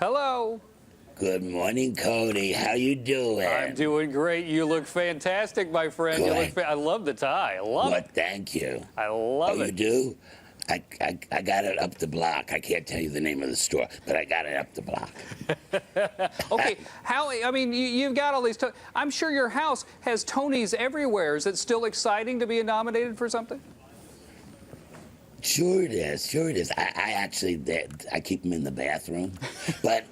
Hello. Good morning, Cody. How you doing? I'm doing great. You look fantastic, my friend. Good. You look I love the tie. I love it. Thank you. I love You it. do? I got it up the block. I can't tell you the name of the store, but I got it up the block. Okay, I mean, you've got all these. I'm sure your house has Tonys everywhere. Is it still exciting to be nominated for something? Sure it is. Sure it is. I actually I keep them in the bathroom, but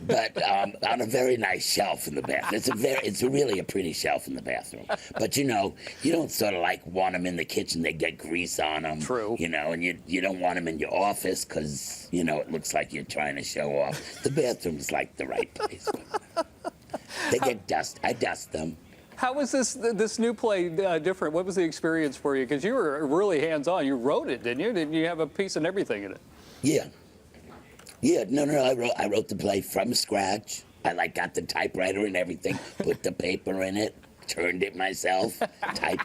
on a very nice shelf in the bathroom. It's really a pretty shelf in the bathroom. But you don't sort of like want them in the kitchen. They get grease on them. True. And you don't want them in your office because it looks like you're trying to show off. The bathroom's like the right place. They get dust. I dust them. How was this new play different? What was the experience for you? Because you were really hands-on. You wrote it, didn't you? Didn't you have a piece and everything in it? Yeah. No. I wrote the play from scratch. I got the typewriter and everything, put the paper in it, turned it myself, type.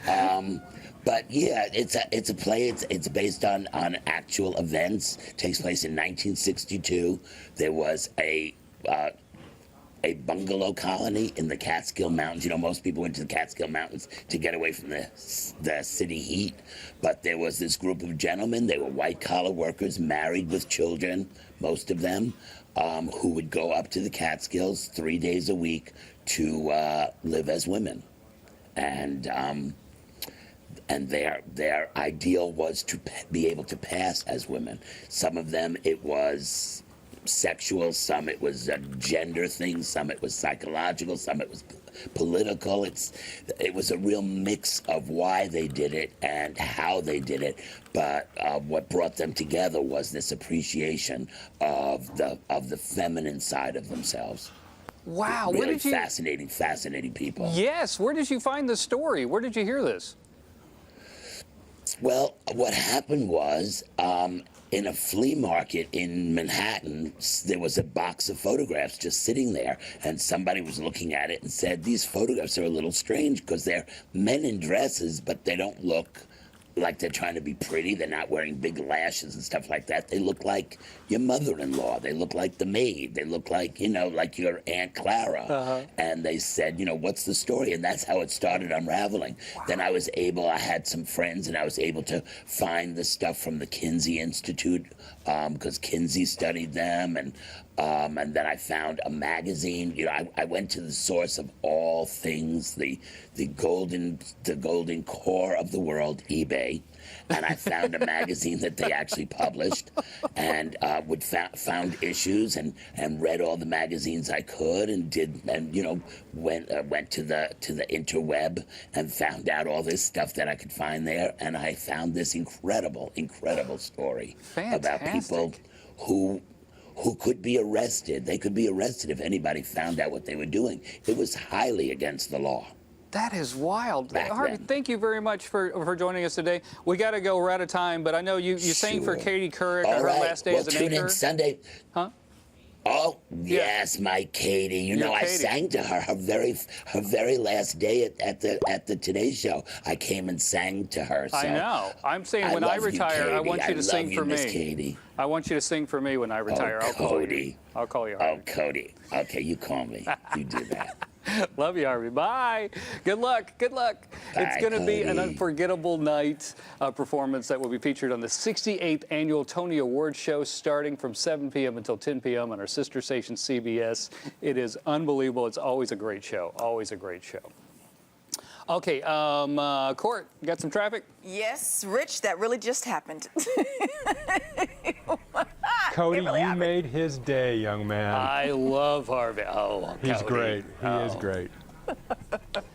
But yeah, it's a play. It's based on actual events. It takes place in 1962. There was a bungalow colony in the Catskill Mountains. Most people went to the Catskill Mountains to get away from the city heat. But there was this group of gentlemen. They were white-collar workers, married with children, most of them, who would go up to the Catskills 3 days a week to live as women. And their ideal was to be able to pass as women. Some of them, it was sexual, some it was a gender thing, some it was psychological, some it was political. It was a real mix of why they did it and how they did it. But what brought them together was this appreciation of the feminine side of themselves. Wow, really where did you? Fascinating people. Yes, where did you find the story? Where did you hear this? Well, what happened was, in a flea market in Manhattan, there was a box of photographs just sitting there, and somebody was looking at it and said, these photographs are a little strange because they're men in dresses, but they don't look like they're trying to be pretty. They're not wearing big lashes and stuff like that. They look like your mother-in-law. They look like the maid. They look like, like your Aunt Clara. Uh-huh. And they said, what's the story? And that's how it started unraveling. Wow. Then I had some friends, and I was able to find the stuff from the Kinsey Institute, because Kinsey studied them, and then I found a magazine. I went to the source of all things, the golden core of the world, eBay, and I found a magazine that they actually published, and found issues and read all the magazines I could, and went to the interweb and found out all this stuff that I could find there, and I found this incredible story. Fantastic. About people who could be arrested. They could be arrested if anybody found out what they were doing. It was highly against the law. That is wild. Harvey, thank you very much for joining us today. We got to go. We're out of time, but I know you sang for Katie Couric on her last day as an anchor. Tune in Sunday. Huh? Oh, yes, my Katie. I sang to her very last day at the Today Show. I came and sang to her. So I know. I'm saying when I retire, I want you to sing for me. Miss Katie. I want you to sing for me when I retire. Oh, Cody. I'll call you. Oh, Cody. Okay, you call me. You do that. Love you, Harvey. Bye. Good luck. Bye, it's going to be an unforgettable night performance that will be featured on the 68th Annual Tony Awards show starting from 7 p.m. until 10 p.m. on our sister station, CBS. It is unbelievable. It's always a great show. Always a great show. Okay, Court, you got some traffic? Yes, Rich, that really just happened. Cody, you made his day, young man. I love Harvey. Oh, he's Cody. Great. He is great.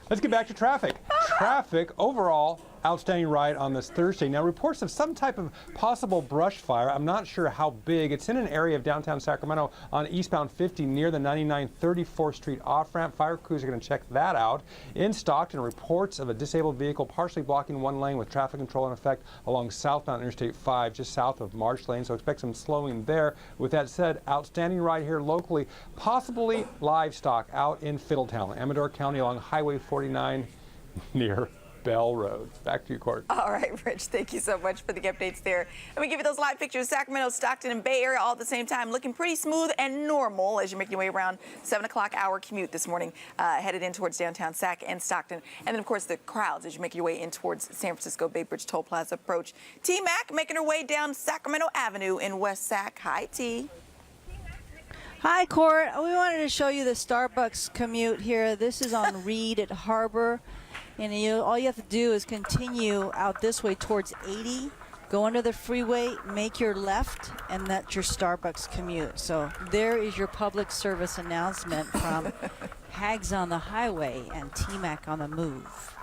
Let's get back to traffic. Traffic overall, outstanding ride on this Thursday. Now, reports of some type of possible brush fire. I'm not sure how big. It's in an area of downtown Sacramento on eastbound 50 near the 99 34th Street off-ramp. Fire crews are going to check that out. In Stockton, reports of a disabled vehicle partially blocking one lane with traffic control in effect along southbound Interstate 5, just south of Marsh Lane. So expect some slowing there. With that said, outstanding ride here locally. Possibly livestock out in Fiddletown, Amador County along Highway 49 near Bell Road. Back to you, Court. All right, Rich, thank you so much for the updates there. And we give you those live pictures of Sacramento, Stockton, and Bay Area all at the same time, looking pretty smooth and normal as you're making your way around 7 o'clock hour commute this morning, headed in towards downtown Sac and Stockton. And then, of course, the crowds as you make your way in towards San Francisco Bay Bridge Toll Plaza approach. T-Mac making her way down Sacramento Avenue in West Sac. Hi, T. Hi, Court. We wanted to show you the Starbucks commute here. This is on Reed at Harbor. And all you have to do is continue out this way towards 80, go under the freeway, make your left, and that's your Starbucks commute. So there is your public service announcement from Hags on the Highway and T-Mac on the Move.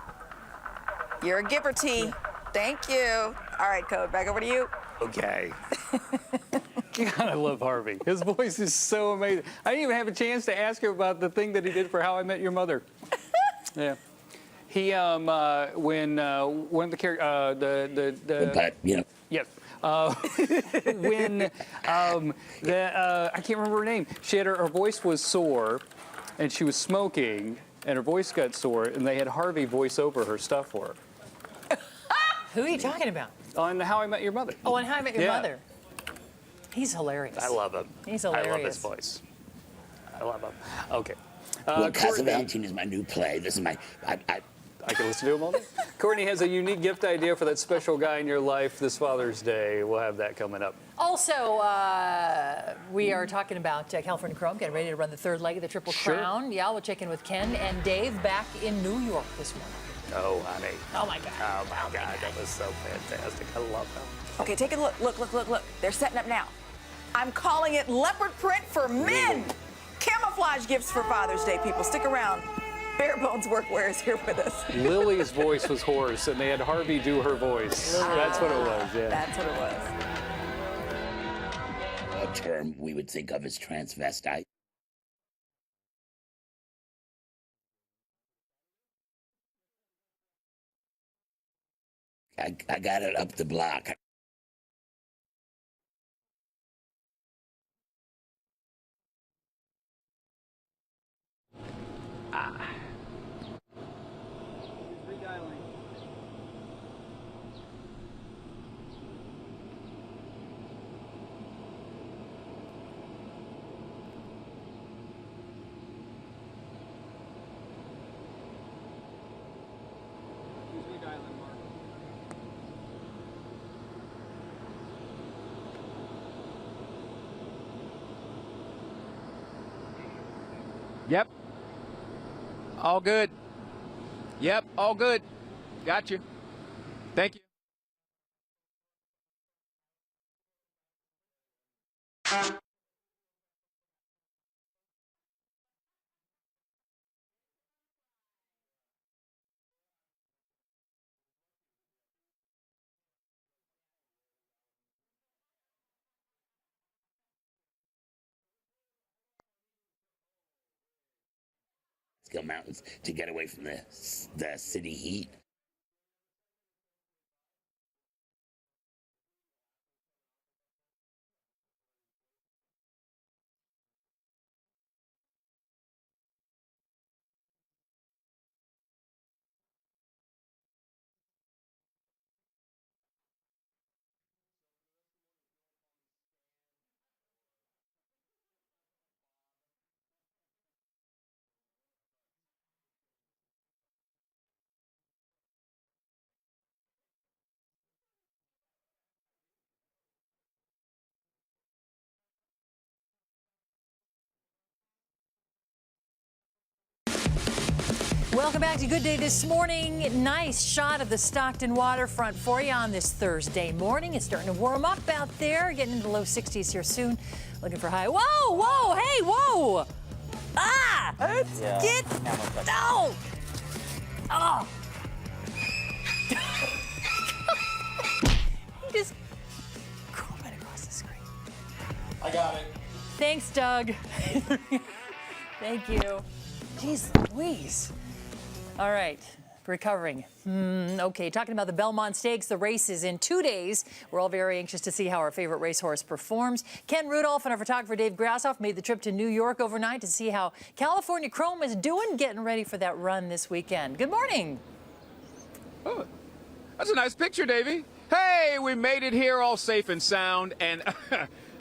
You're a giver, T. Thank you. All right, Code, back over to you. Okay. God, I love Harvey. His voice is so amazing. I didn't even have a chance to ask him about the thing that he did for How I Met Your Mother. Yeah. He when one of the characters But, you know. yes when I can't remember her name. She had her voice was sore, and she was smoking, and her voice got sore, and they had Harvey voice over her stuff for her. Who are you talking about? On How I Met Your Mother. Oh, on How I Met Your Yeah. Mother. He's hilarious. I love him. He's I love his hilarious. voice. I love him. Okay. Well, Casa Courtney- Valentine is my new play. This is my. I can listen to him all day. Courtney has a unique gift idea for that special guy in your life this Father's Day. We'll have that coming up. Also, we are talking about California Chrome getting ready to run the third leg of the Triple Sure. Crown. Yeah, we'll check in with Ken and Dave back in New York this morning. Oh, honey. Oh, my God. Oh, my God. That was so fantastic. I love them. Okay, take a look. Look. They're setting up now. I'm calling it leopard print for men. Camouflage gifts for Father's Day, people. Stick around. Bare Bones Workwear is here with us. Lily's voice was hoarse, and they had Harvey do her voice. That's what it was, yeah. That's what it was. A term we would think of as transvestite. I got it up the block. Yep. All good. Yep, all good. Got you. Thank you. Skill Mountains to get away from the city heat. Welcome back to Good Day this morning. Nice shot of the Stockton waterfront for you on this Thursday morning. It's starting to warm up out there, getting into the low 60s here soon. Looking for high. Whoa, hey, whoa. Ah! Get, no! Oh! You just crawled right across the screen. I got it. Thanks, Doug. Thank you. Jeez Louise. All right, recovering. Okay, talking about the Belmont Stakes. The race is in 2 days. We're all very anxious to see how our favorite racehorse performs. Ken Rudolph and our photographer Dave Grassoff made the trip to New York overnight to see how California Chrome is doing, getting ready for that run this weekend. Good morning. Oh, that's a nice picture, Davey. Hey, we made it here all safe and sound, and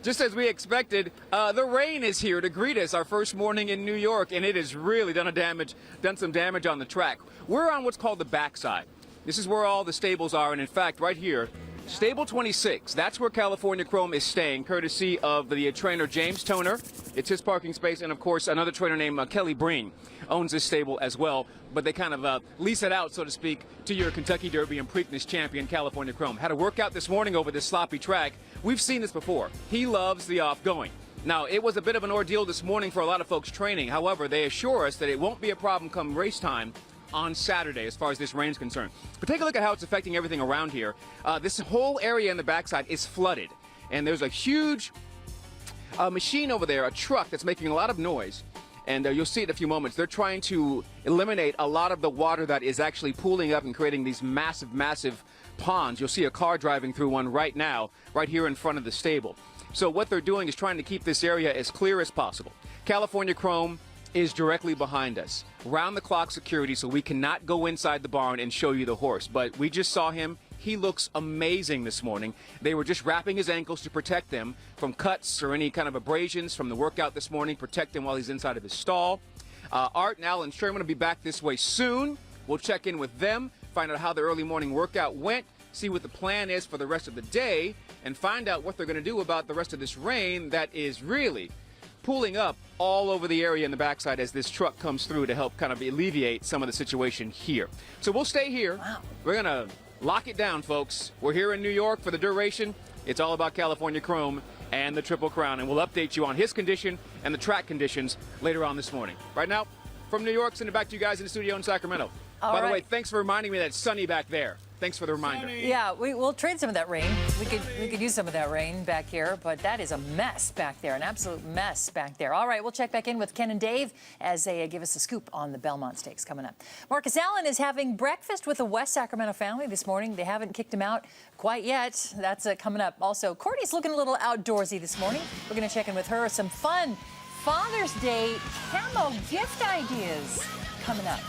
just as we expected, the rain is here to greet us our first morning in New York, and it has really done some damage on the track. We're on what's called the backside. This is where all the stables are, and in fact, right here, Stable 26, that's where California Chrome is staying, courtesy of the trainer James Toner. It's his parking space, and of course, another trainer named Kelly Breen owns this stable as well, but they kind of lease it out, so to speak, to your Kentucky Derby and Preakness champion, California Chrome. Had a workout this morning over this sloppy track. We've seen this before. He loves the off-going. Now, it was a bit of an ordeal this morning for a lot of folks training. However, they assure us that it won't be a problem come race time on Saturday as far as this rain is concerned. But take a look at how it's affecting everything around here. This whole area in the backside is flooded, and there's a huge machine over there, a truck that's making a lot of noise, and you'll see it in a few moments. They're trying to eliminate a lot of the water that is actually pooling up and creating these massive ponds. You'll see a car driving through one right now, right here in front of the stable. So what they're doing is trying to keep this area as clear as possible. California Chrome is directly behind us. Round-the-clock security, so we cannot go inside the barn and show you the horse. But we just saw him. He looks amazing this morning. They were just wrapping his ankles to protect them from cuts or any kind of abrasions from the workout this morning, protect him while he's inside of his stall. Art and Alan Sherman will be back this way soon. We'll check in with them, find out how the early morning workout went, see what the plan is for the rest of the day, and find out what they're going to do about the rest of this rain that is really pooling up all over the area in the backside as this truck comes through to help kind of alleviate some of the situation here. So we'll stay here. Wow. We're going to lock it down, folks. We're here in New York for the duration. It's all about California Chrome and the Triple Crown, and we'll update you on his condition and the track conditions later on this morning. Right now, from New York, send it back to you guys in the studio in Sacramento. By the way, thanks for reminding me that it's sunny back there. Thanks for the reminder. Yeah, we'll trade some of that rain. We could use some of that rain back here, but that is a mess back there, an absolute mess back there. All right, we'll check back in with Ken and Dave as they give us a scoop on the Belmont Stakes coming up. Marcus Allen is having breakfast with the West Sacramento family this morning. They haven't kicked him out quite yet. That's coming up. Also, Courtney's looking a little outdoorsy this morning. We're going to check in with her. Some fun Father's Day camo gift ideas coming up.